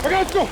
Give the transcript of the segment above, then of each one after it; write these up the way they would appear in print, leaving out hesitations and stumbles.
पकड़ इसको।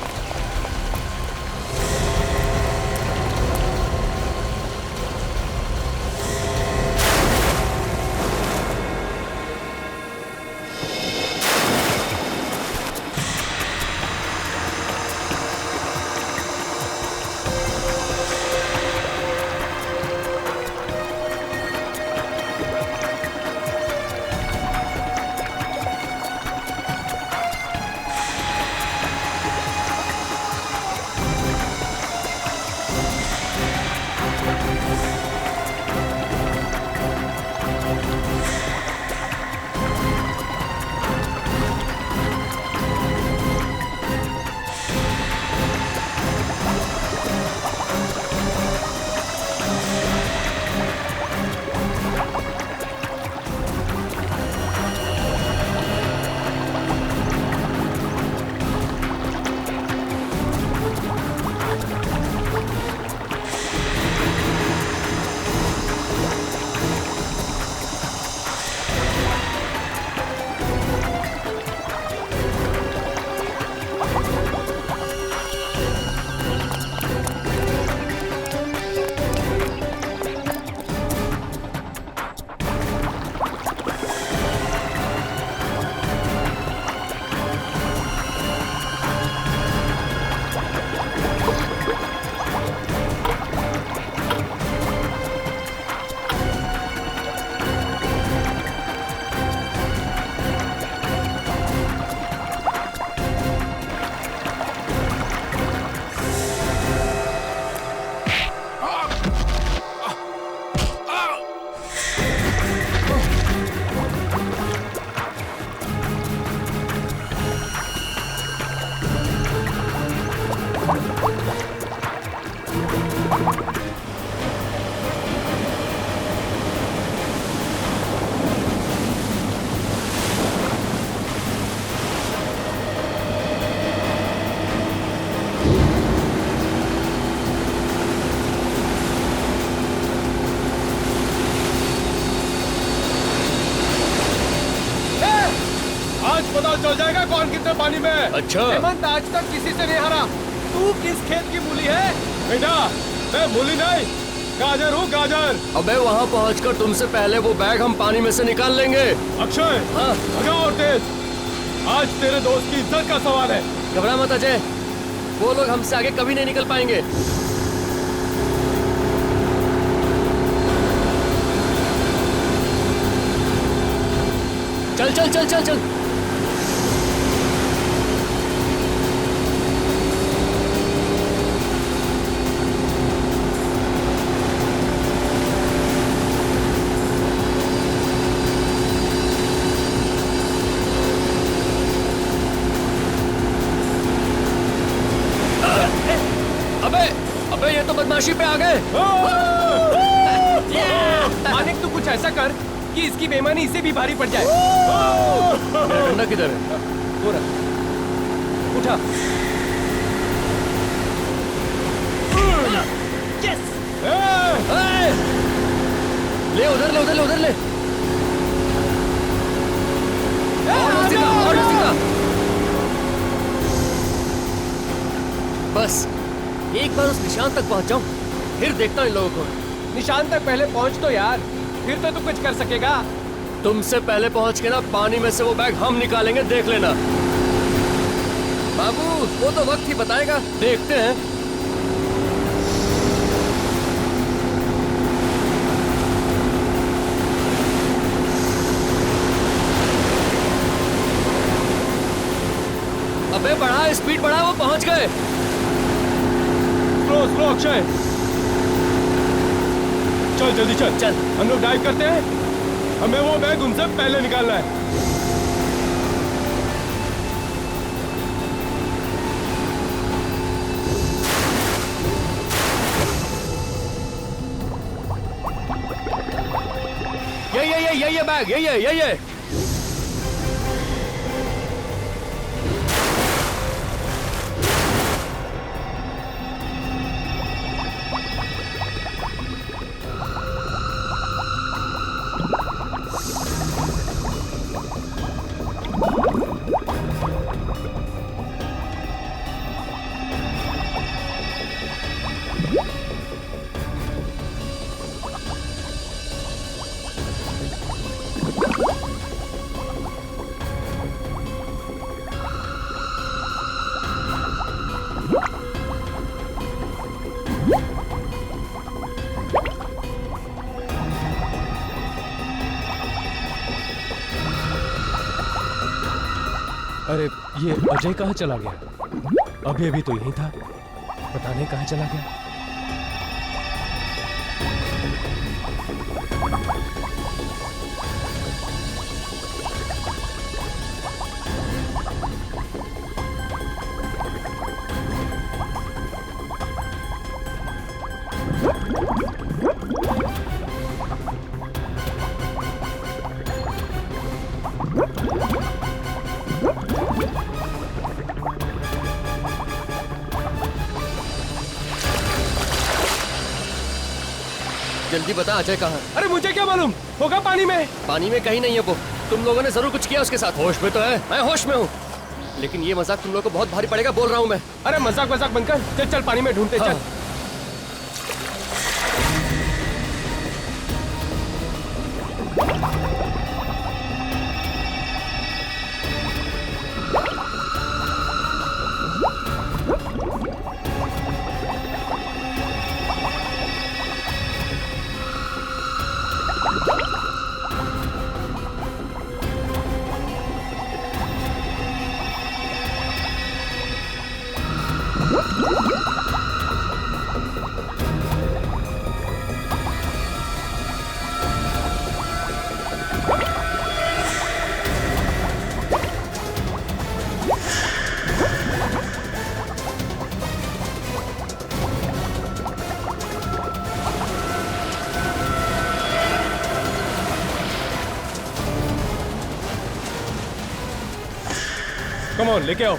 पता चल जाएगा कौन कितने पानी में। अच्छा हेमंत आज तक किसी से नहीं हारा। तू किस खेत की मूली है? बेटा मैं मूली नहीं, गाजर हूँ गाजर। अबे वहाँ पहुँचकर तुमसे पहले वो बैग हम पानी में से निकाल लेंगे। अक्षय हाँ भगाओ और तेज। आज तेरे दोस्त की इज्जत का सवाल है। घबरा मत अजय, वो लोग हमसे आगे कभी नहीं निकल पाएंगे। चल चल चल चल चल। अबे ये तो बदमाशी पे आ गए। मानिक तू कुछ ऐसा कर कि इसकी बेईमानी इसे भी भारी पड़ जाए। मेरा डंडा किधर है? वो रहा। उठा। यस। ले उधर ले उधर ले उधर ले। और सीधा। बस एक बार उस निशान तक पहुंच जाऊं, फिर देखता हूं इन लोगों को। निशान तक पहले पहुंच तो यार, फिर तो तू कुछ कर सकेगा। तुमसे पहले पहुंच के ना पानी में से वो बैग हम निकालेंगे, देख लेना। बाबू वो तो वक्त ही बताएगा, देखते हैं। अबे बढ़ा स्पीड बढ़ा, वो पहुंच गए। स्लो स्लो अक्षय, चल जल्दी चल। चल हम लोग डाइव करते हैं, हमें वो बैग उनसे पहले निकालना है। ये बैग ये अरे ये अजय कहाँ चला गया? अभी अभी तो यहीं था, पता नहीं कहाँ चला गया। जल्दी बता अजय कहाँ है? अरे मुझे क्या मालूम, होगा पानी में। पानी में कहीं नहीं है वो। तुम लोगों ने जरूर कुछ किया उसके साथ। होश में तो है? मैं होश में हूँ, लेकिन ये मजाक तुम लोगों को बहुत भारी पड़ेगा, बोल रहा हूँ मैं। अरे मजाक मजाक बनकर चल चल पानी में ढूंढते चल। कम ऑन, लेके आओ।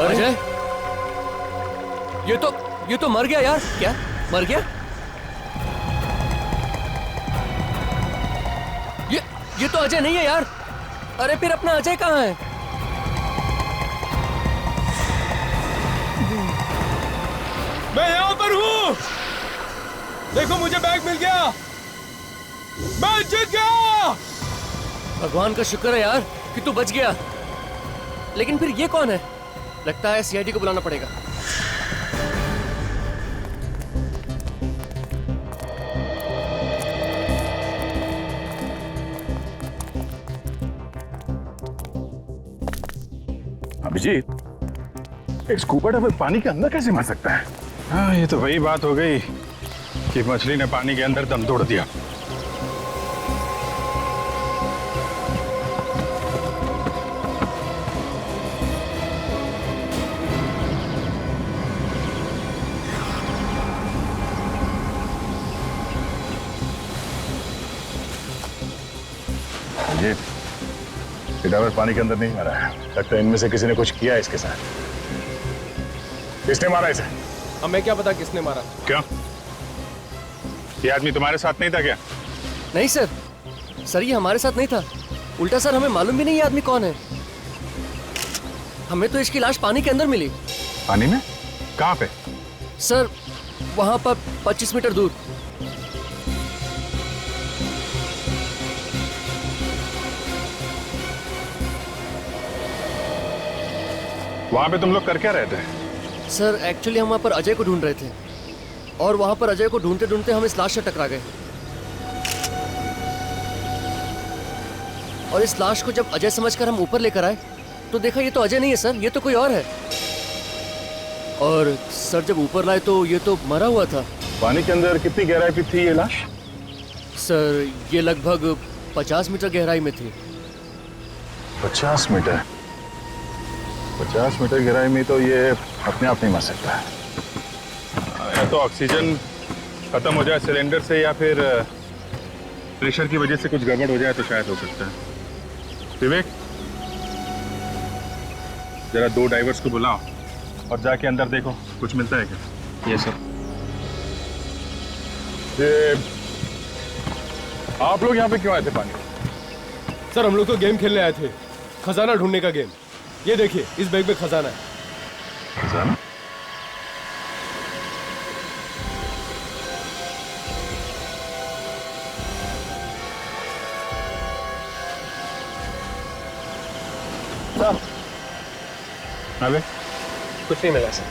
अजय, ये तो मर गया यार। क्या मर गया? ये तो अजय नहीं है यार। अरे फिर अपना अजय कहाँ है? मैं यहाँ पर हूँ। देखो मुझे बैग मिल गया, मैं जीत गया। भगवान का शुक्र है यार कि तू बच गया। लेकिन फिर ये कौन है? लगता है सीआईडी को बुलाना पड़ेगा। अभिजीत, एक स्कूबा डाइवर पानी के अंदर कैसे मर सकता है? हाँ, ये तो वही बात हो गई कि मछली ने पानी के अंदर दम तोड़ दिया। ये डाइवर पानी के अंदर नहीं मरा है। लगता है इनमें से किसी ने कुछ किया है इसके साथ। किसने मारा इसे? हमें क्या पता किसने मारा। क्यों? ये आदमी तुम्हारे साथ नहीं था क्या? नहीं सर, सर ये हमारे साथ नहीं था। उल्टा सर हमें मालूम भी नहीं ये आदमी कौन है। हमें तो इसकी लाश पानी के अंदर मिली। पानी में? कहाँ पे? सर वहां पर 25 मीटर दूर। वहां पे तुम लोग कर क्या रहे थे? सर एक्चुअली हम वहां पर अजय को ढूंढ रहे थे, और वहां पर अजय को ढूंढते ढूंढते हम इस लाश से टकरा गए। और इस लाश को जब अजय समझकर हम ऊपर लेकर आए तो देखा ये तो अजय नहीं है सर, ये तो कोई और है। और सर जब ऊपर लाए तो ये तो मरा हुआ था। पानी के अंदर कितनी गहराई पे थी ये लाश? सर ये लगभग 50 मीटर गहराई में थी। 50 मीटर? 50 मीटर गहराई में तो ये अपने आप नहीं मर सकता है। या तो ऑक्सीजन खत्म हो जाए सिलेंडर से, या फिर प्रेशर की वजह से कुछ गड़बड़ हो जाए तो शायद हो सकता है। विवेक, जरा 2 डाइवर्स को बुलाओ और जाके अंदर देखो कुछ मिलता है क्या। ये सर। ये आप लोग यहाँ पे क्यों आए थे पानी? सर हम लोग तो गेम खेलने आए थे, खजाना ढूंढने का गेम। ये देखिए इस बैग में खजाना है। खजाना? अबे कुछ नहीं मिला सर।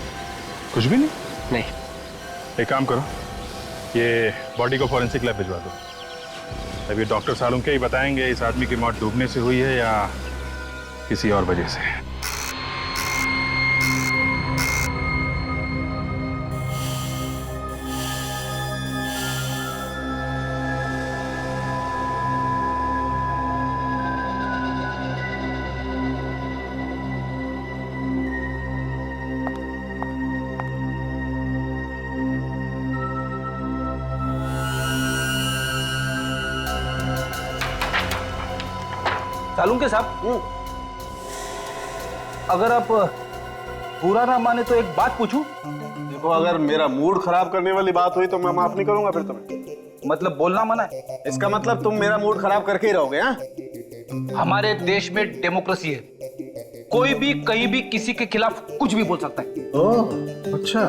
कुछ भी नहीं। नहीं। एक काम करो, ये बॉडी को फॉरेंसिक लैब भिजवा दो। अब ये डॉक्टर सालुंके ही बताएंगे इस आदमी की मौत डूबने से हुई है या किसी और वजह से। सालुंके साहब, अगर आप बुरा ना माने तो एक बात पूछूं? देखो, अगर मेरा मूड खराब करने वाली बात हुई तो मैं माफ नहीं करूंगा फिर तुम्हें। मतलब बोलना मना है? इसका मतलब तुम मेरा मूड खराब करके ही रहोगे? हाँ, हमारे देश में डेमोक्रेसी है, कोई भी कहीं भी किसी के खिलाफ कुछ भी बोल सकता है। ओह अच्छा,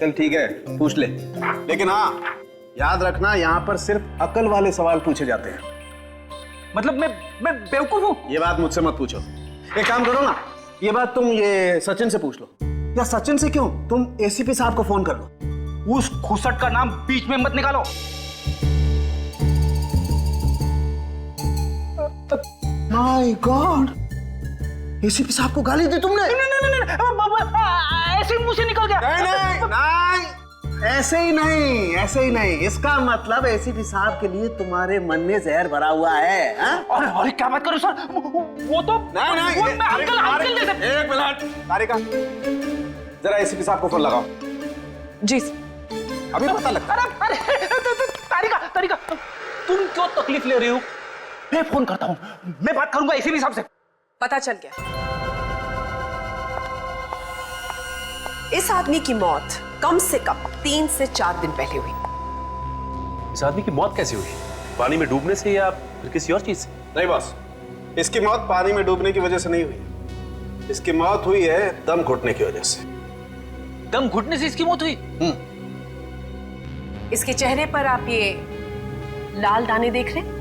चल ठीक है, पूछ ले। लेकिन हाँ, याद रखना यहाँ पर सिर्फ अकल वाले सवाल पूछे जाते हैं। मतलब मैं बेवकूफ हूँ? ये बात मुझसे मत पूछो। एक काम करो ना, ये बात तुम ये सचिन से पूछ लो। या सचिन से क्यों, तुम एसीपी साहब को फोन कर लो। उस खुसट का नाम बीच में मत निकालो। माय गॉड, एसीपी साहब को गाली दी तुमने? ऐसे मुंह से निकल गया। नहीं, ऐसे ही नहीं, ऐसे ही नहीं। इसका मतलब एसीपी साहब के लिए तुम्हारे मन में जहर भरा हुआ है। अरे क्या बात करो सर, वो तो नहीं, वो मैं अंकल जैसे। एक मिनट तारिका, जरा एसीपी साहब को फोन लगाओ। जी अभी पता लगता। अरे तारिका, तुम क्यों तकलीफ ले रही हो? मैं फोन करता हूँ, मैं बात करूंगा एसीपी साहब से। पता चल गया, इस आदमी की मौत कम से कम 3 से 4 दिन पहले हुई। इस आदमी की मौत कैसे हुई? पानी में डूबने से या फिर किसी और चीज से? नहीं बॉस, इसकी मौत पानी में डूबने की वजह से नहीं हुई। इसकी मौत हुई है दम घुटने की वजह से। दम घुटने से इसकी मौत हुई? इसके चेहरे पर आप ये लाल दाने देख रहे हैं,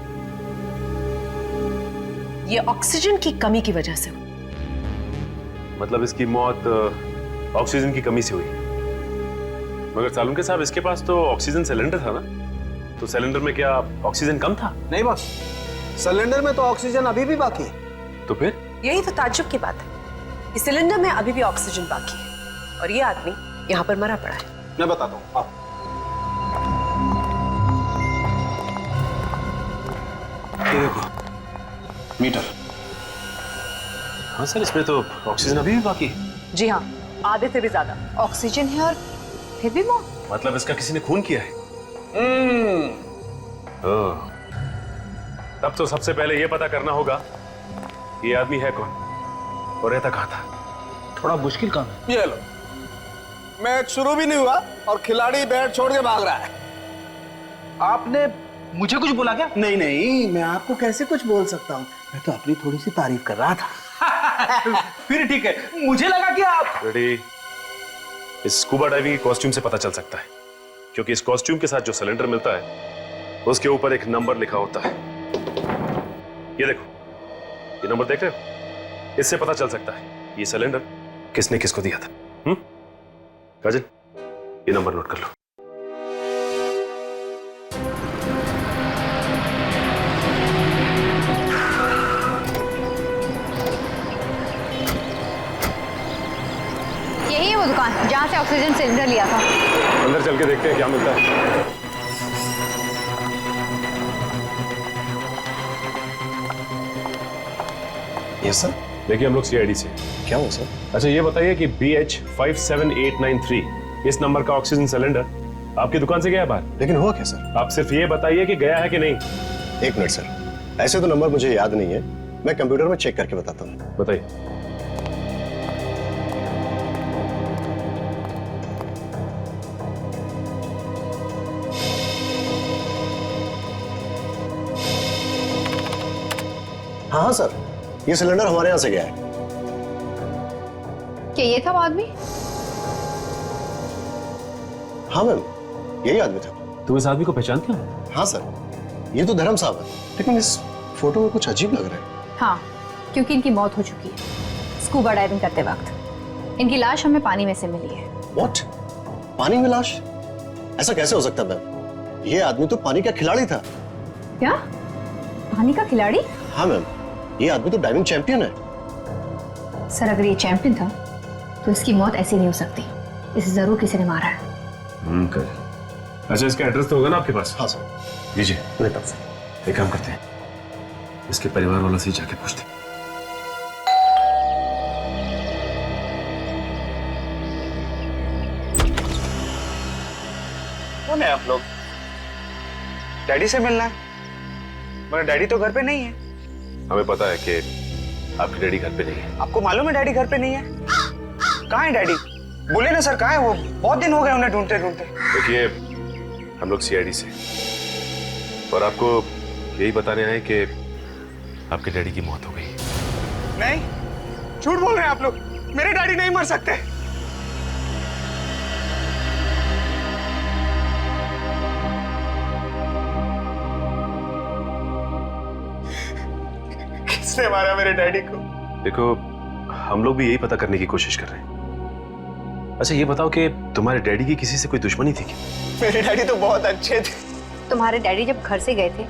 ये ऑक्सीजन की कमी की वजह से हुई। मतलब इसकी मौत ऑक्सीजन की कमी से हुई। मगर सालुंके साहब, इसके पास तो ऑक्सीजन सिलेंडर था ना, तो सिलेंडर में क्या ऑक्सीजन कम था? नहीं बॉस, सिलेंडर में तो ऑक्सीजन अभी भी बाकी है। तो फिर? यही तो ताज्जुब की बात है, इस सिलेंडर में अभी भी ऑक्सीजन बाकी है और ये आदमी यहाँ पर मरा पड़ा है। मैं बताता हूँ, आओ। ये देखो मीटर। हाँ सर, इसमें तो ऑक्सीजन अभी भी बाकी है। जी हाँ, आधे से भी ज्यादा ऑक्सीजन है और फिर भी मौत। मतलब इसका किसी ने खून किया है? ओह, तब तो सबसे पहले यह पता करना होगा कि ये आदमी है कौन और रहता कहाँ था। थोड़ा मुश्किल काम है। ये लो, मैच शुरू भी नहीं हुआ और खिलाड़ी बैट छोड़ के भाग रहा है। आपने मुझे कुछ बोला क्या? नहीं, मैं आपको कैसे कुछ बोल सकता हूँ, मैं तो अपनी थोड़ी सी तारीफ कर रहा था। फिर ठीक है, मुझे लगा कि आप रेडी। इस स्कूबा डाइविंग की कॉस्ट्यूम से पता चल सकता है, क्योंकि इस कॉस्ट्यूम के साथ जो सिलेंडर मिलता है उसके ऊपर एक नंबर लिखा होता है। ये देखो, ये नंबर देख रहे हो? इससे पता चल सकता है ये सिलेंडर किसने किसको दिया था। काजल, ये नंबर नोट कर लो। यही है वो दुकान जहाँ से ऑक्सीजन सिलेंडर लिया था। अंदर चल के देखते हैं क्या मिलता है। Yes sir. देखिए, हम लोग सीआईडी से। क्या हुआ सर? अच्छा, ये बताइए कि BH57893 इस नंबर का ऑक्सीजन सिलेंडर आपकी दुकान से गया है बाहर? लेकिन हुआ क्या सर? आप सिर्फ ये बताइए कि गया है कि नहीं। 1 मिनट सर, ऐसे तो नंबर मुझे याद नहीं है, मैं कंप्यूटर में चेक करके बताता हूँ। बताइए। हाँ सर, ये सिलेंडर हमारे यहाँ से गया है। क्या ये था वो आदमी? हाँ मैम, यही आदमी था। तुम इस आदमी को पहचानते हो? हाँ सर, ये तो धर्म साहब है, लेकिन इस फोटो में कुछ अजीब लग रहा है। हाँ, क्योंकि इनकी मौत हो चुकी है स्कूबा डाइविंग करते वक्त। इनकी लाश हमें पानी में से मिली है। व्हाट? पानी में लाश? ऐसा कैसे हो सकता है मैम? ये आदमी तो पानी का खिलाड़ी था। क्या? पानी का खिलाड़ी? हाँ मैम, ये आदमी तो डाइविंग चैंपियन है। सर अगर ये चैंपियन था तो इसकी मौत ऐसी नहीं हो सकती। इसे जरूर किसी ने मारा है। कर। अच्छा, इसका एड्रेस तो होगा ना आपके पास? हाँ सर। दीजिए। मेरे पास है। एक काम करते हैं, इसके परिवार वालों से ही जाके पूछते हैं। कौन है आप लोग? डैडी से मिलना है, मगर डैडी तो घर पे नहीं है। हमें पता है कि आपकी डैडी घर पे नहीं है। आपको मालूम है डैडी घर पे नहीं है? कहाँ है डैडी? बोले ना सर, कहाँ है वो? बहुत दिन हो गए उन्हें ढूंढते ढूंढते। देखिए, हम लोग सीआईडी से और आपको यही बताने आए कि आपके डैडी की मौत हो गई। नहीं, झूठ बोल रहे हैं आप लोग। मेरे डैडी नहीं मर सकते। किसने मारा मेरे डैडी को? देखो, हम लोग भी यही पता करने की कोशिश कर रहे हैं। अच्छा, ये बताओ कि तुम्हारे डैडी की किसी से कोई दुश्मनी थी क्या? मेरे डैडी तो बहुत अच्छे थे। तुम्हारे डैडी जब घर से गए थे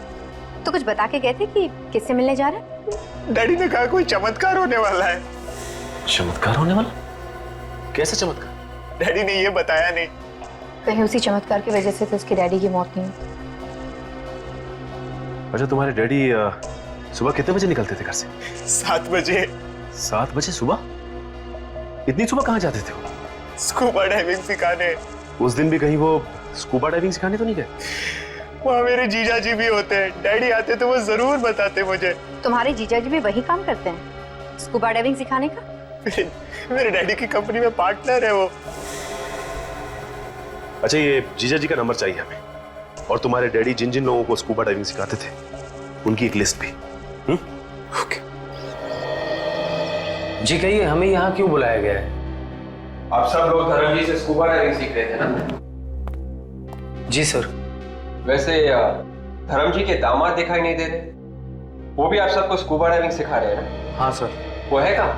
तो कुछ बता के गए थे कि किससे मिलने जा रहे हैं? डैडी ने कहा कोई चमत्कार होने वाला है। चमत्कार होने वाला? कैसा चमत्कार? डैडी ने ये बताया नहीं। कहीं उसी चमत्कार की वजह से तो उसके डैडी की मौत नहीं हुई। अच्छा, तुम्हारे डैडी सुबह कितने बजे निकलते थे घर से? 7 बजे। 7 बजे सुबह? इतनी सुबह कहाँ जाते थे वो? स्कूबा डाइविंग सिखाने। उस दिन भी कहीं वो स्कूबा डाइविंग सिखाने तो नहीं गए? वहाँ मेरे जीजा जी भी होते हैं। डैडी आते तो वो जरूर बताते मुझे। तुम्हारे जीजा जी भी वही काम करते हैं, स्कूबा डाइविंग सिखाने का? मेरे डैडी की कंपनी में पार्टनर है वो। अच्छा, ये जीजा जी का नंबर चाहिए हमें, और तुम्हारे डैडी जिन जिन लोगों को स्कूबा डाइविंग सिखाते थे उनकी एक लिस्ट भी। ओके। जी कहिए, हमें यहाँ क्यों बुलाया गया है? आप सब लोग धर्म जी से स्कूबा डाइविंग सीख रहे थे ना? जी सर। वैसे धर्म जी के दामाद दिखाई नहीं दे रहे, वो भी आप सबको स्कूबा डाइविंग सिखा रहे हैं ना? हाँ सर। वो है कहाँ?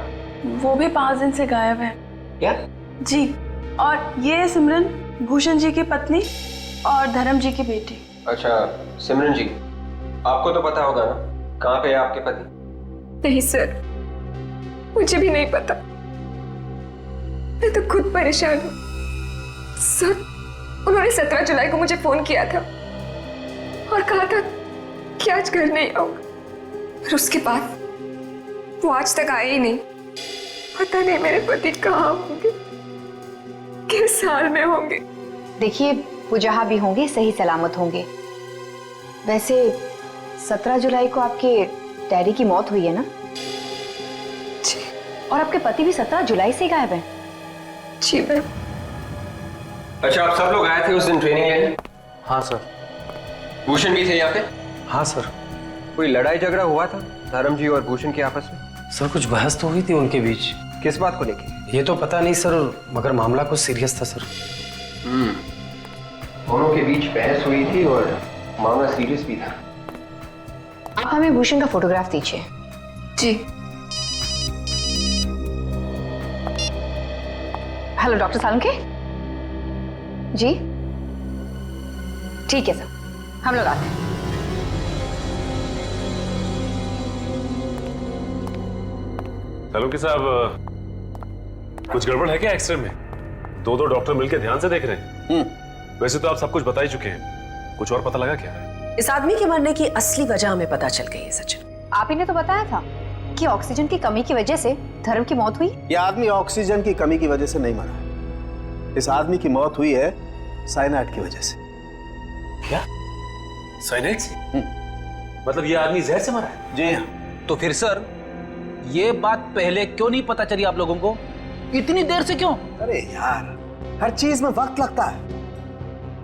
वो भी 5 दिन से गायब है। क्या? जी, और ये है सिमरन, भूषण जी की पत्नी और धर्म जी की बेटी। अच्छा, सिमरन जी, आपको तो पता होगा ना कहाँ पे है आपके पति? नहीं सर, मुझे भी नहीं पता। मैं तो खुद परेशान हूँ सर। उन्होंने 17 जुलाई को मुझे फोन किया था और कहा था कि आज घर नहीं आऊंगा, पर उसके बाद वो आज तक आए ही नहीं। पता नहीं मेरे पति कहाँ होंगे, किस हाल में होंगे। देखिए, वो जहाँ भी होंगे सही सलामत होंगे। वैसे 17 जुलाई को आपके डैडी की मौत हुई है ना? जी। और आपके पति भी 17 जुलाई से गायब हैं। जी मैम। अच्छा, आप सब लोग आए थे उस दिन ट्रेनिंग लेने? हाँ सर। भूषण भी थे यहाँ पे? हाँ सर। कोई लड़ाई झगड़ा हुआ था धर्म जी और भूषण के आपस में? सर कुछ बहस तो हुई थी उनके बीच। किस बात को लेके? ये तो पता नहीं सर, मगर मामला कुछ सीरियस था सर। दोनों के बीच बहस हुई थी और मामला सीरियस भी था। आप हमें भूषण का फोटोग्राफ दीजिए। जी। हेलो डॉक्टर सालुंके जी। ठीक है सर, हम लोग आते हैं। सालुंके साहब, कुछ गड़बड़ है क्या एक्सरे में? 2 डॉक्टर मिलकर ध्यान से देख रहे हैं। वैसे तो आप सब कुछ बता ही चुके हैं, कुछ और पता लगा क्या? इस आदमी के मरने की असली वजह हमें पता चल गई है सचिन। आप ही ने तो बताया था कि ऑक्सीजन की कमी की वजह से धर्म की मौत हुई। यह आदमी ऑक्सीजन की कमी की वजह से नहीं मरा। इस आदमी की मौत हुई है साइनाइड की वजह से। क्या? साइनाइड से? मतलब ये आदमी जहर से मरा है? जी हाँ। तो फिर सर, ये बात पहले क्यों नहीं पता चली आप लोगों को? इतनी देर से क्यों? अरे यार, हर चीज में वक्त लगता है।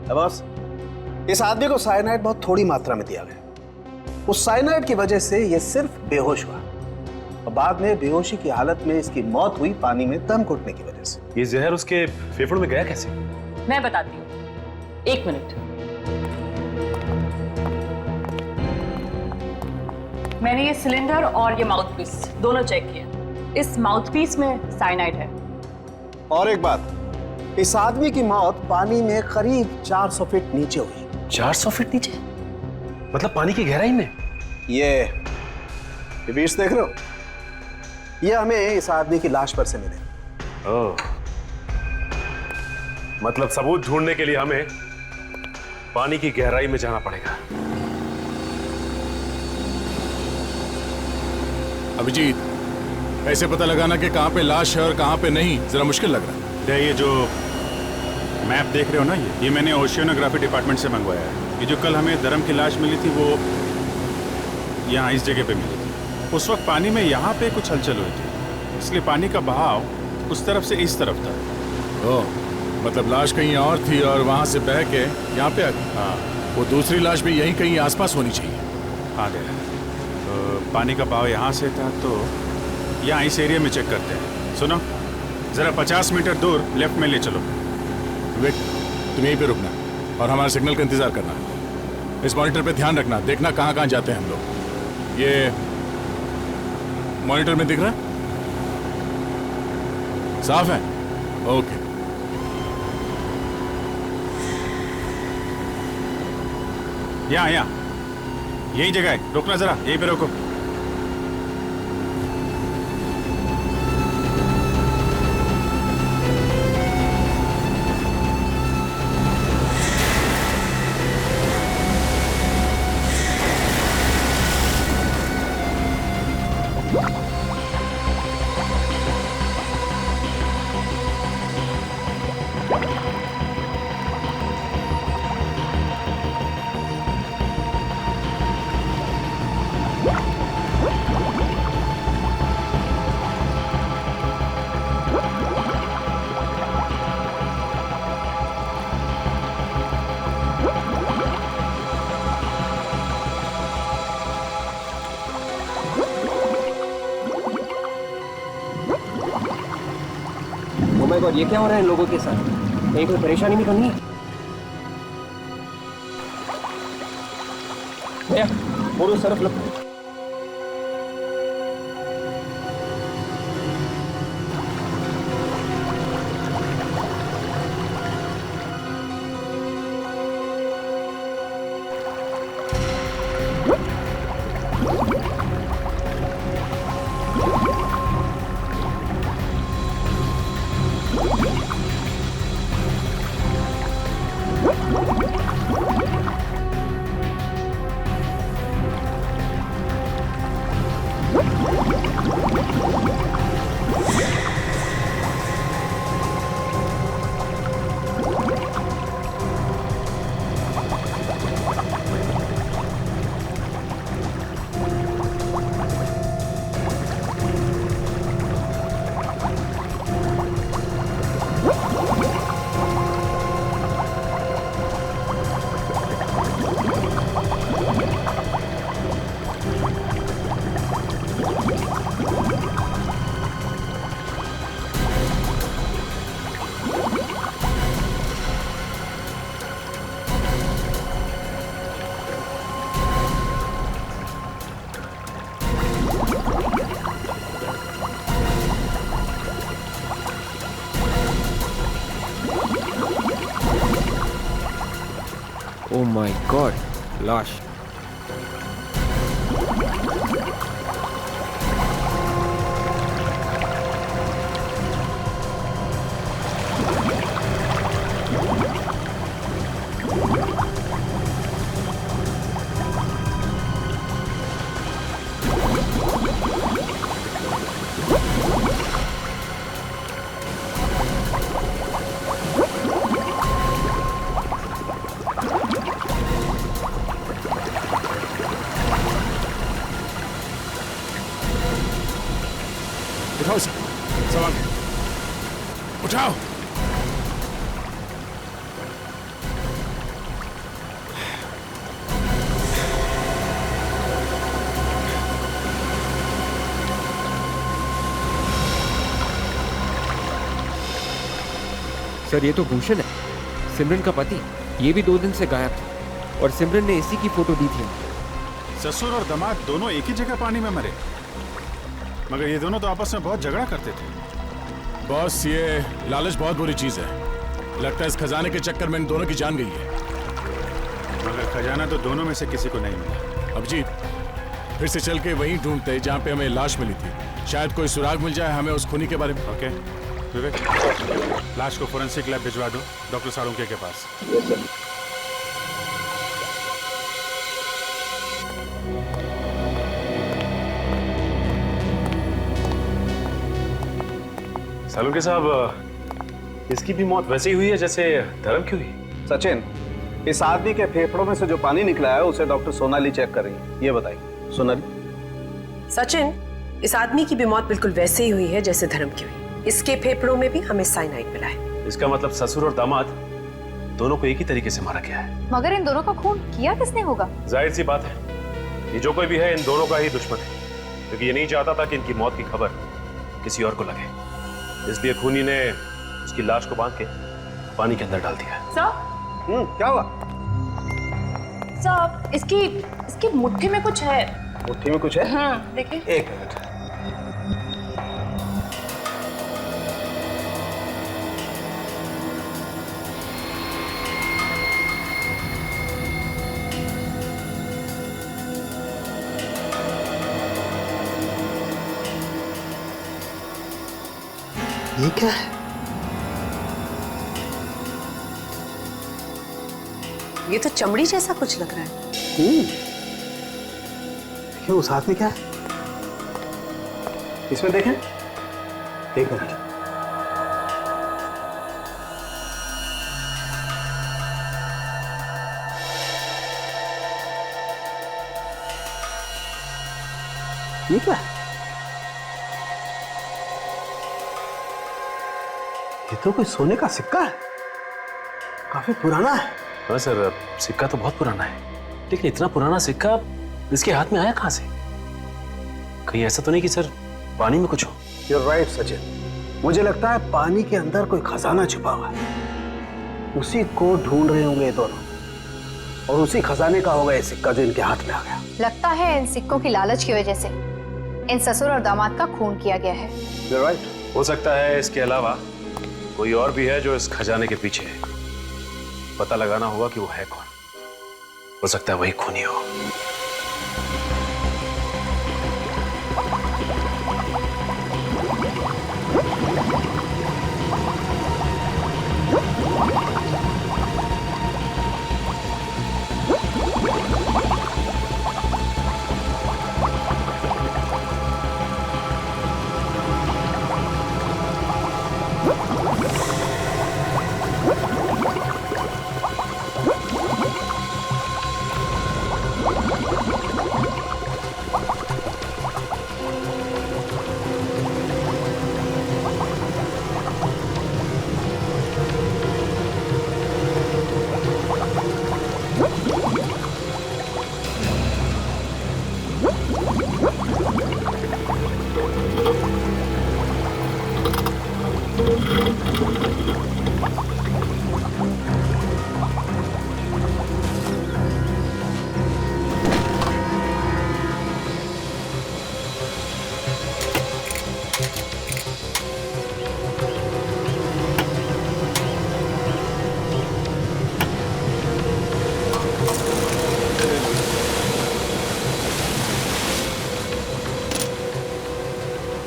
बस इस आदमी को साइनाइड बहुत थोड़ी मात्रा में दिया गया। उस साइनाइड की वजह से यह सिर्फ बेहोश हुआ और बाद में बेहोशी की हालत में इसकी मौत हुई पानी में दम घुटने की वजह से। ये जहर उसके फेफड़ों में गया कैसे? मैं बताती हूँ, 1 मिनट। मैंने ये सिलेंडर और ये माउथपीस दोनों चेक किए। इस माउथपीस में साइनाइड है। और एक बात, इस आदमी की मौत पानी में करीब 400 फीट नीचे हुई। 400 फीट नीचे? मतलब पानी की गहराई में? ये बीच देख रहे हो? ये हमें इस आदमी की लाश पर से मिले। ओह, मतलब सबूत ढूंढने के लिए हमें पानी की गहराई में जाना पड़ेगा। अभिजीत, ऐसे पता लगाना कि कहां पे लाश है और कहां पे नहीं, जरा मुश्किल लग रहा है। ये जो मैप देख रहे हो ना, ये मैंने ओशियोनोग्राफी डिपार्टमेंट से मंगवाया है। ये जो कल हमें धर्म की लाश मिली थी, वो यहाँ इस जगह पे मिली थी। उस वक्त पानी में यहाँ पे कुछ हलचल हुई थी, इसलिए पानी का बहाव उस तरफ से इस तरफ था। ओह, मतलब लाश कहीं और थी और वहां से बह के यहाँ पे आ गई। हाँ, वो दूसरी लाश भी यहीं कहीं आसपास होनी चाहिए। हाँ गया। तो पानी का बहाव यहाँ से था, तो यहाँ इस एरिया में चेक करते हैं। सुनो, जरा 50 मीटर दूर लेफ्ट में ले चलो। वेट, तुम यहीं पे रुकना और हमारे सिग्नल का इंतजार करना। इस मॉनिटर पे ध्यान रखना, देखना कहाँ कहाँ जाते हैं हम लोग। ये मॉनिटर में दिख रहा है? साफ है? ओके। यहाँ यही जगह है, रुकना जरा, यहीं पे रोको। और ये क्या हो रहा है इन लोगों के साथ? कहीं कोई परेशानी नहीं करनी है? भैया, वो उस तरफ लो। Oh my God, लाश। उठाओ सामान, उठाओ। सर, ये तो भूषण है, सिमरन का पति। ये भी 2 दिन से गायब था और सिमरन ने इसी की फोटो दी थी। ससुर और दामाद दोनों एक ही जगह पानी में मरे, मगर ये दोनों तो आपस में बहुत झगड़ा करते थे। बॉस, ये लालच बहुत बुरी चीज है। लगता है इस खजाने के चक्कर में इन दोनों की जान गई है। मगर खजाना तो दोनों में से किसी को नहीं मिला। अभिजीत, फिर से चल के वहीं ढूंढते हैं जहाँ पे हमें लाश मिली थी। शायद कोई सुराग मिल जाए हमें उस खूनी के बारे में। ओके विवेक, लाश को फोरेंसिक लैब भिजवा दो डॉक्टर साळुंखे के पास। साळुंखे साहब, इसकी भी मौत वैसे ही हुई है जैसे धर्म की हुई। सचिन, इस आदमी के फेफड़ों में से जो पानी निकला है उसे डॉक्टर सोनाली चेक कर रही है। ये बताइए सोनाली। सचिन, इस आदमी की भी मौत बिल्कुल वैसे ही हुई है जैसे धर्म की हुई। इसके फेफड़ों में भी हमें साइनाइड मिला है। इसका मतलब ससुर और दामाद दोनों को एक ही तरीके से मारा गया है। मगर इन दोनों का खून किया किसने होगा? जाहिर सी बात है, ये जो कोई भी है इन दोनों का ही दुश्मन है, क्योंकि ये नहीं चाहता था कि इनकी मौत की खबर किसी और को लगे। इसलिए खूनी ने उसकी लाश को बांध के पानी के अंदर डाल दिया। सर, क्या हुआ? सर, इसकी मुट्ठी में कुछ है। मुट्ठी में कुछ है? देखिए। एक मिनट। ये क्या है? ये तो चमड़ी जैसा कुछ लग रहा है। क्यों, उस हाथ में क्या है? इसमें देखें। एक मिनट। ये क्या है? ये तो कोई सोने का सिक्का है, काफी पुराना है। हाँ सर, सिक्का तो बहुत पुराना है, लेकिन इतना पुराना सिक्का इसके हाथ में आया कहां से? कहीं ऐसा तो नहीं कि सर पानी में कुछ हो? You're right, Sachin. मुझे लगता है पानी के अंदर कोई खजाना छुपा हुआ है, उसी को ढूंढ रहे होंगे दोनों, और उसी खजाने का होगा ये सिक्का जो इनके हाथ में आ गया। लगता है इन सिक्कों की लालच की वजह से इन ससुर और दामाद का खून किया गया है। You're right। हो सकता है इसके अलावा कोई और भी है जो इस खजाने के पीछे है। पता लगाना होगा कि वो है कौन। हो सकता है वही खूनी हो।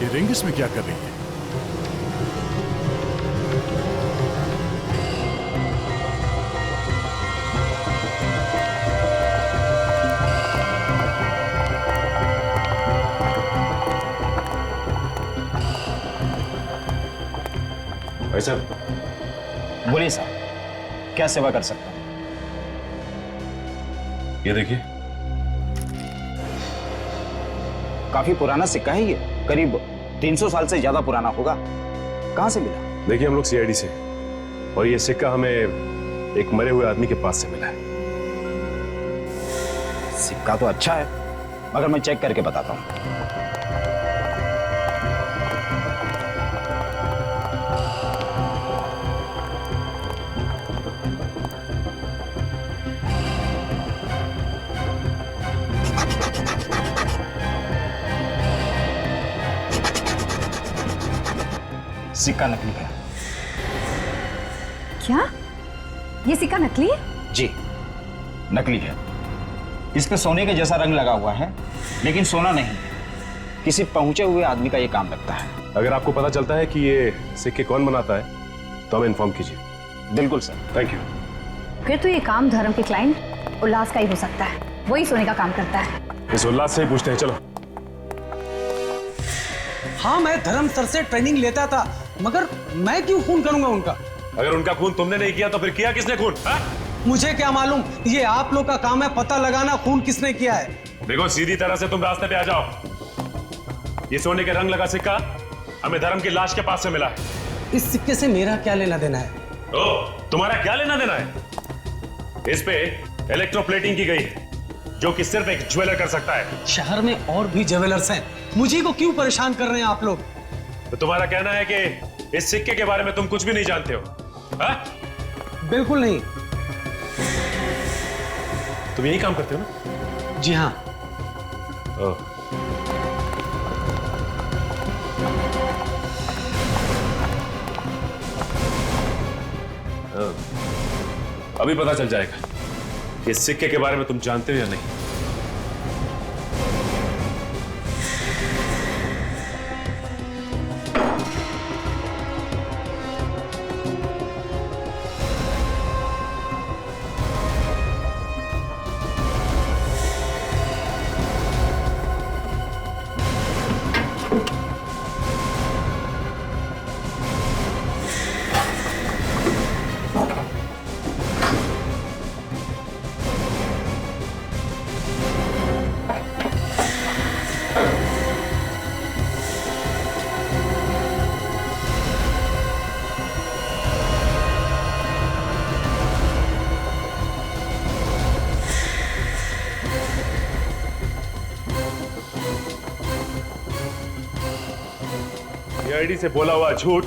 ये रिंग इसमें क्या कर रही है? भाई साहब, बोलिए साहब, क्या सेवा कर सकता हूं? ये देखिए। काफी पुराना सिक्का है ये, करीब 300 साल से ज्यादा पुराना होगा। कहां से मिला? देखिए, हम लोग सीआईडी से, और ये सिक्का हमें एक मरे हुए आदमी के पास से मिला है। सिक्का तो अच्छा है, मगर मैं चेक करके बताता हूं। सिक्का नकली है। क्या ये सिक्का नकली है? जी, नकली है। इस पे सोने के जैसा रंग लगा हुआ है, लेकिन सोना नहीं है। किसी पहुंचे हुए आदमी का ये काम लगता है। अगर आपको पता चलता है कि ये सिक्के कौन बनाता है तो हमें इन्फॉर्म कीजिए। बिल्कुल सर। Thank you. फिर तो ये काम धर्म के क्लाइंट उल्लास का ही हो सकता है। वही सोने का काम करता है। इस उल्लास से ही पूछते हैं, चलो। हाँ, मैं धर्म सर से ट्रेनिंग लेता था, मगर मैं क्यों खून करूंगा उनका? अगर उनका खून तुमने नहीं किया तो फिर किया किसने खून? मुझे क्या मालूम, ये आप लोग का काम है पता लगाना खून किसने किया है। देखो, सीधी तरह से तुम रास्ते पे आ जाओ। ये सोने के रंग लगा सिक्का हमें धर्म की लाश के पास से मिला है। इस सिक्के से मेरा क्या लेना देना है? तुम्हारा क्या लेना देना है? इस पे इलेक्ट्रोप्लेटिंग की गई है, जो कि सिर्फ एक ज्वेलर कर सकता है। शहर में और भी ज्वेलर्स हैं, मुझे को क्यों परेशान कर रहे हैं आप लोग? तो तुम्हारा कहना है कि इस सिक्के के बारे में तुम कुछ भी नहीं जानते हो? हा? बिल्कुल नहीं। तुम यही काम करते हो ना? जी हाँ। अभी पता चल जाएगा कि इस सिक्के के बारे में तुम जानते हो या नहीं। सीआईडी से बोला हुआ झूठ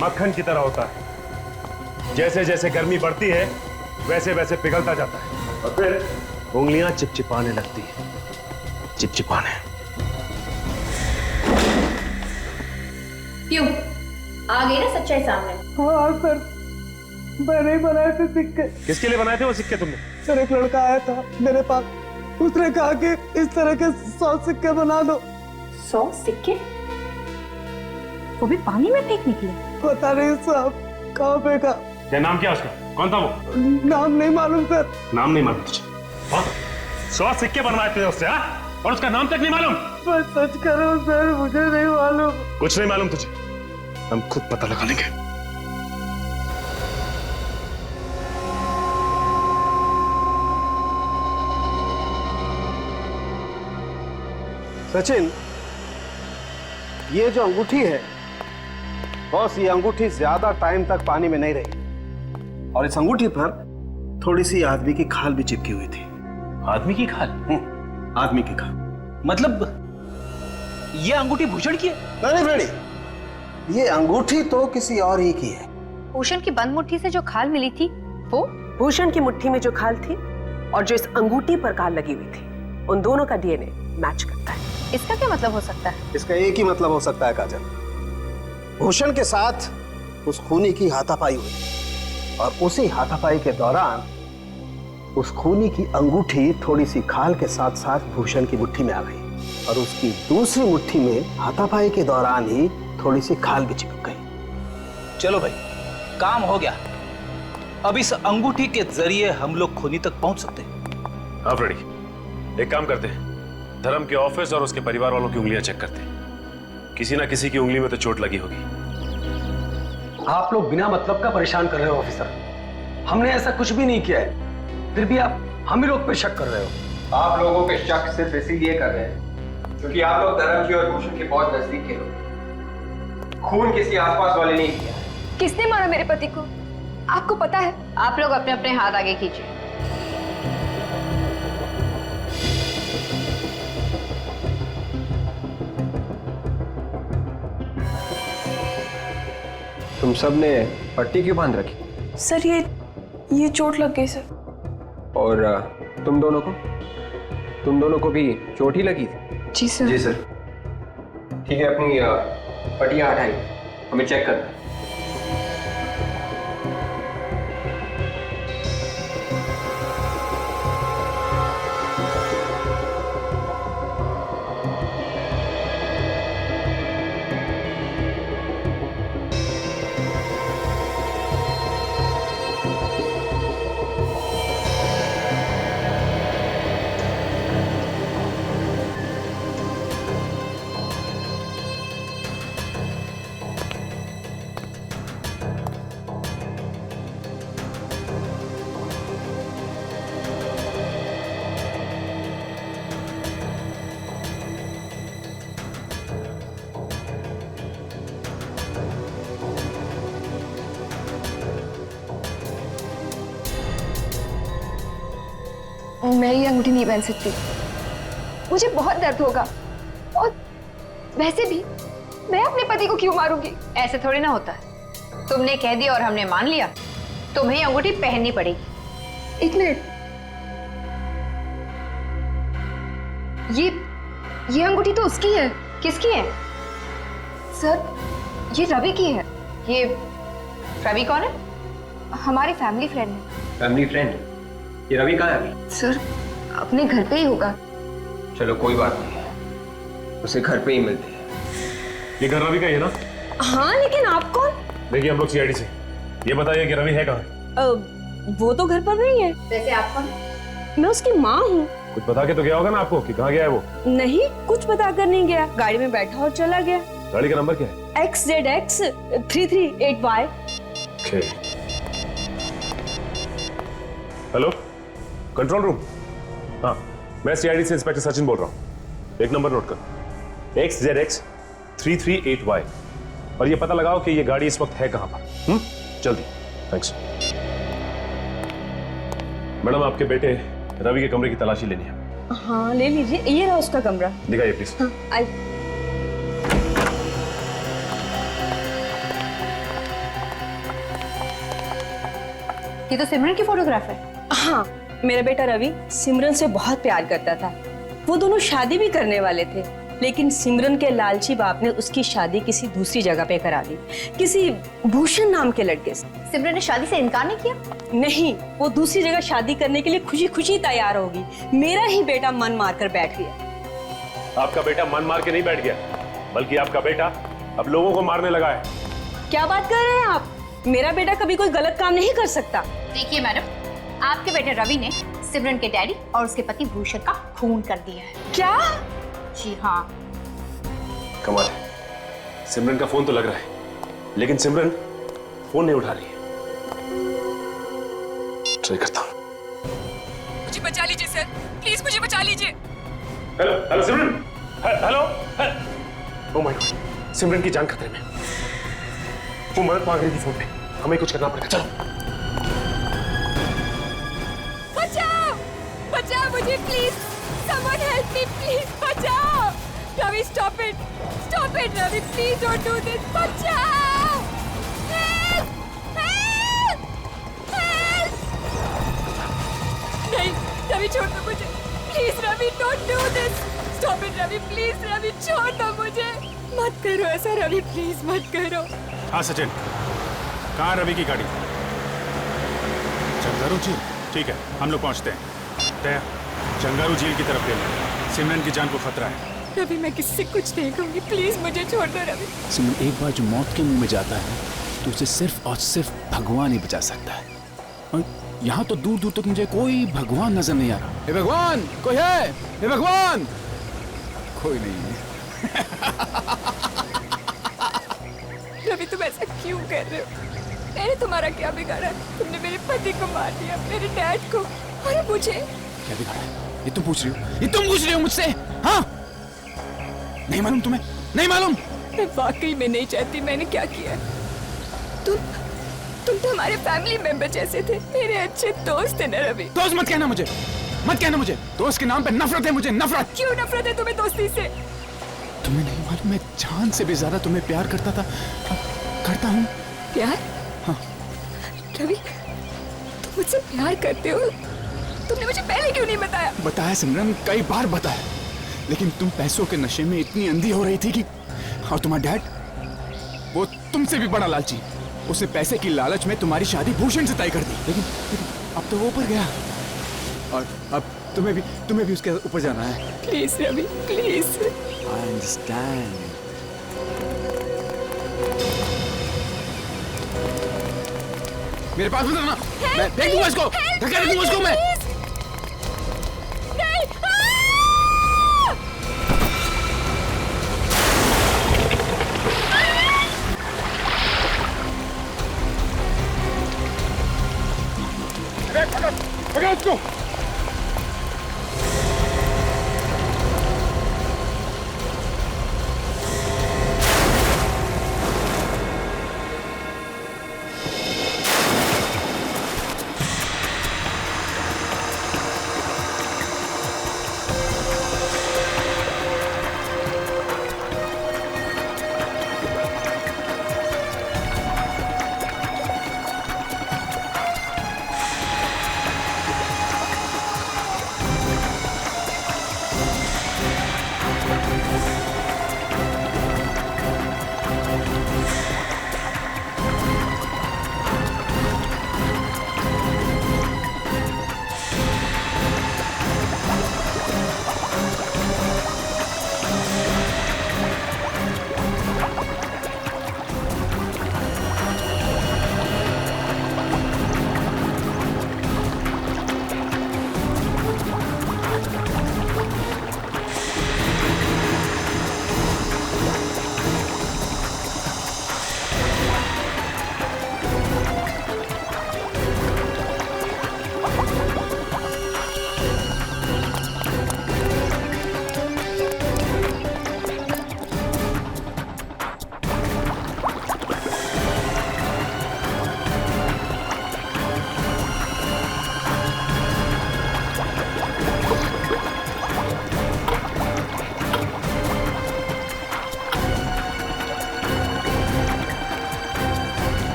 मक्खन की तरह होता है। जैसे जैसे गर्मी बढ़ती है वैसे वैसे पिघलता जाता है और फिर उंगलियां चिपचिपाने लगती है। चिपचिपाने। क्यों आ गई ना सच्चाई सामने? हाँ सर, मैंने ही बनाए थे सिक्के। किसके लिए बनाए थे वो सिक्के तुमने? सर, एक लड़का आया था मेरे पास, उसने कहा कि इस तरह के 100 सिक्के बना दो। 100 सिक्के? वो भी पानी में फेंक निकले? पता नहीं साहब, कहाँ फेंका। क्या नाम क्या उसका? कौन था वो? नाम नहीं मालूम सर। नाम नहीं मालूम तुझे? 100 सिक्के बनवाए थे उससे, हाँ? और उसका नाम तक नहीं मालूम? मैं सच कर रहा हूँ सर, मुझे नहीं मालूम। कुछ नहीं मालूम तुझे? हम खुद पता लगा लेंगे। सचिन, ये जो अंगूठी है बॉस, ये अंगूठी ज्यादा टाइम तक पानी में नहीं रही और इस अंगूठी पर थोड़ी सी आदमी की खाल भी चिपकी हुई थी। आदमी की खाल? आदमी की खाल। मतलब ये अंगूठी भूषण की है? नहीं फ्रेडी, ये अंगूठी तो किसी और ही की है। भूषण की बंद मुट्ठी से जो खाल मिली थी वो? भूषण की मुट्ठी में जो खाल थी और जो इस अंगूठी पर खाल लगी हुई थी, उन दोनों का डीएनए मैच करता है। इसका क्या मतलब हो सकता है? इसका एक ही मतलब हो सकता है काजल, भूषण के साथ उस खूनी की हाथापाई हुई और उसी हाथापाई के दौरान उस खूनी की अंगूठी थोड़ी सी खाल के साथ साथ भूषण की मुट्ठी में आ गई और उसकी दूसरी मुट्ठी में हाथापाई के दौरान ही थोड़ी सी खाल भी चिपक गई। चलो भाई, काम हो गया। अब इस अंगूठी के जरिए हम लोग खूनी तक पहुंच सकते हैं। हाँ फ्रेडी, एक काम करते हैं, धर्म के ऑफिस और उसके परिवार वालों की उंगलियां चेक करते हैं। किसी ना किसी की उंगली में तो चोट लगी होगी। आप लोग बिना मतलब का परेशान कर रहे हो ऑफिसर। हमने ऐसा कुछ भी नहीं किया है, फिर भी आप हम ही लोग पे शक कर रहे हो। आप लोगों पे शक सिर्फ इसीलिए कर रहे हैं क्योंकि आप लोग धर्म की और भूषण के बहुत नजदीक के लोग। खून किसी आसपास वाले नहीं किया। किसने मारा मेरे पति को? आपको पता है? आप लोग अपने अपने हाथ आगे कीजिए। तुम सब ने पट्टी क्यों बांध रखी? सर ये चोट लग गई सर। और तुम दोनों को भी चोट ही लगी थी? जी सर। जी सर। ठीक है, अपनी पट्टियां हटाइए। हमें चेक करना है। मैं ये अंगूठी नहीं पहन सकती, मुझे बहुत दर्द होगा। और वैसे भी मैं अपने पति को क्यों मारूंगी? ऐसे थोड़ी ना होता है। तुमने कह दिया और हमने मान लिया, तुम्हें अंगूठी पहननी पड़ेगी। एक मिनट, ये अंगूठी तो उसकी है। किसकी है? सर, ये रवि की है। ये रवि कौन है? हमारी फैमिली फ्रेंड है। Family friend? ये रवि कहाँ है अभी? सर, अपने घर पे ही होगा। चलो कोई बात नहीं, उसे घर पे ही मिलते हैं। ये घर रवि का ही है ना? हाँ, लेकिन आप कौन? देखिए हम लोग सीआईडी से। ये बताइए कि रवि है कहाँ? वो तो घर पर नहीं है। वैसे आप कौन? मैं उसकी माँ हूँ। कुछ बता के तो गया होगा ना आपको कि कहाँ गया है वो? नहीं, कुछ बता कर नहीं गया, गाड़ी में बैठा और चला गया। गाड़ी का नंबर क्या है? XZX 338Y। Hello, control room. हाँ, मैं सीआईडी से इंस्पेक्टर सचिन बोल रहा हूँ। एक नंबर नोट कर, XZX 338Y, और ये पता लगाओ कि ये गाड़ी इस वक्त है कहां पर। जल्दी। थैंक्स। मैडम, आपके बेटे रवि के कमरे की तलाशी लेनी है। हाँ, ले लीजिए, ये रहा उसका कमरा। दिखाइए प्लीज। हाँ, आई। ये तो सिमरन की फोटोग्राफ है। हाँ, मेरा बेटा रवि सिमरन से बहुत प्यार करता था। वो दोनों शादी भी करने वाले थे, लेकिन सिमरन के लालची बाप ने उसकी शादी किसी दूसरी जगह पे करा दी, किसी भूषण नाम के लड़के से। सिमरन ने शादी से इनकार नहीं किया? नहीं, वो दूसरी जगह शादी करने के लिए खुशी खुशी तैयार होगी। मेरा ही बेटा मन मार कर बैठ गया। आपका बेटा मन मार के नहीं बैठ गया, बल्कि आपका बेटा अब लोगों को मारने लगा है। क्या बात कर रहे हैं आप? मेरा बेटा कभी कोई गलत काम नहीं कर सकता। देखिए मैडम, आपके बेटे रवि ने सिमरन के डैडी और उसके पति भूषण का खून कर दिया है। क्या? जी हाँ। कमाल है, सिमरन का फोन तो लग रहा है, लेकिन सिमरन फोन नहीं उठा रही है। ट्राई करता हूं। मुझे बचा लीजिए सर, प्लीज मुझे बचा लीजिए। Hello hello Simran, hello. Oh my god, Simran की जान खतरे में। वो मदद मांग रही थी फोन पे, हमें कुछ करना पड़ेगा। चलो। बचाओ, बचाओ मुझे please, someone help me please, बचाओ। Ravi stop it Ravi, please don't do this, बचाओ, हेल्प हेल्प हेल्प। नहीं रवि, छोड़ दो मुझे please. Ravi don't do this, stop it Ravi, please Ravi, छोड़ दो मुझे। मत करो ऐसा रवि, प्लीज मत करो। हाँ सचिन, कहाँ रवि की गाड़ी? चंगारू झील, ठीक है, हम लोग पहुंचते हैं। दया, चंगारू झील की तरफ ले लें, सिमरन की जान को खतरा है। रवि, मैं किससे कुछ नहीं कहूंगी, प्लीज मुझे छोड़ दो रवि। सिमरन, एक बार जो मौत के मुंह में जाता है तो उसे सिर्फ और सिर्फ भगवान ही बचा सकता है, और यहाँ तो दूर दूर तक मुझे कोई भगवान नजर नहीं आ रहा। हे भगवान, कोई है? हे भगवान, कोई नहीं है। रवि, तुम ऐसा क्यों कर रहे हो? मैंने तुम्हारा क्या बिगाड़ा? तुमने मेरे पति को मार दिया, मेरे डैड को, और मुझे। क्या बिगाड़ा? ये तुम पूछ रही हो? ये तुम पूछ रही हो मुझसे? हाँ, नहीं मालूम तुम्हें? नहीं मालूम? मैं वाकई में नहीं चाहती मैंने क्या किया। तुम तो हमारे फैमिली मेंबर जैसे थे, मेरे अच्छे दोस्त थे ना रवि। दोस्त मत कहना मुझे, मत कहना मुझे। दोस्त के नाम पे नफरत है मुझे, नफरत। क्यों नफरत है तुम्हें दोस्ती से? तुम्हें नहीं मालूम, मैं जान से भी ज्यादा तुम्हें प्यार करता था, करता हूँ। प्यार? हाँ। रवि, तुम मुझसे प्यार करते हो? तुमने मुझे पहले क्यों नहीं बताया? बताया सिमरन, कई बार बताया, लेकिन तुम पैसों के नशे में इतनी अंधी हो रही थी कि, और तुम्हारा डैड वो तुमसे भी बड़ा लालची। उसने पैसे की लालच में तुम्हारी शादी भूषण से तय कर दी, लेकिन अब तो वो ऊपर गया और अब तुम्हें भी उसके ऊपर जाना है। Please Ravi, please. I understand. मेरे पास मत आना, मैं फेंक दूंगा इसको, धक्का दूंगा इसको मैं। पकड़ उसको।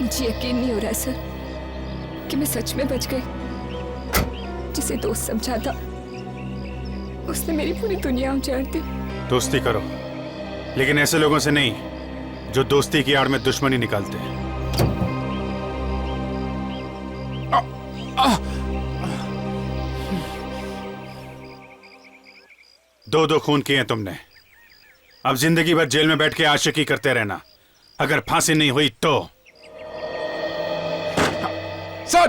मुझे यकीन नहीं हो रहा सर कि मैं सच में बच गई। जिसे दोस्त समझा था उसने मेरी पूरी दुनिया उजाड़ दी। दोस्ती करो, लेकिन ऐसे लोगों से नहीं जो दोस्ती की आड़ में दुश्मनी निकालते हैं। दो खून किए तुमने, अब जिंदगी भर जेल में बैठ के आशिकी करते रहना। अगर फांसी नहीं हुई तो सर